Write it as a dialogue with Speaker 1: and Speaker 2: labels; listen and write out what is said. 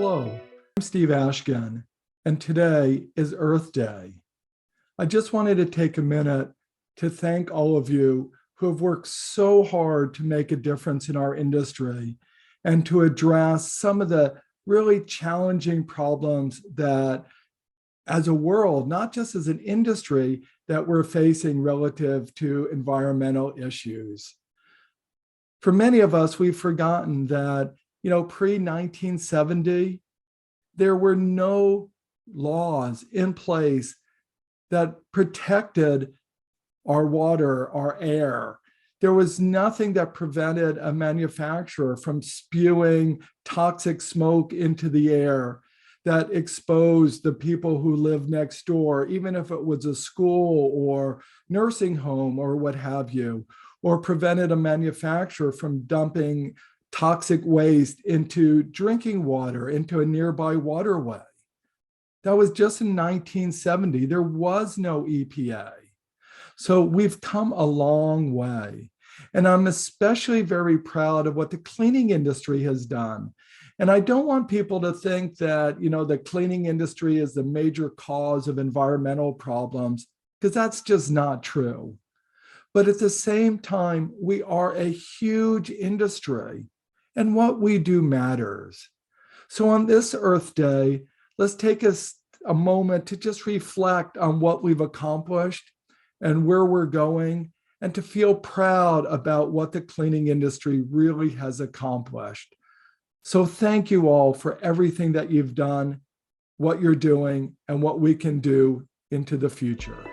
Speaker 1: Hello, I'm Steve Ashkin, and today is Earth Day. I just wanted to take a minute to thank all of you who have worked so hard to make a difference in our industry and to address some of the really challenging problems that, as a world, not just as an industry, that we're facing relative to environmental issues. For many of us, we've forgotten that, pre-1970, there were no laws in place that protected our water, our air. There was nothing that prevented a manufacturer from spewing toxic smoke into the air that exposed the people who lived next door, even if it was a school or nursing home or what have you, or prevented a manufacturer from dumping toxic waste into drinking water, into a nearby waterway. That was just in 1970. There was no EPA. So we've come a long way. And I'm especially very proud of what the cleaning industry has done. And I don't want people to think that, the cleaning industry is the major cause of environmental problems, because that's just not true. But at the same time, we are a huge industry, and what we do matters. So on this Earth Day, let's take a moment to just reflect on what we've accomplished and where we're going, and to feel proud about what the cleaning industry really has accomplished. So thank you all for everything that you've done, what you're doing, and what we can do into the future.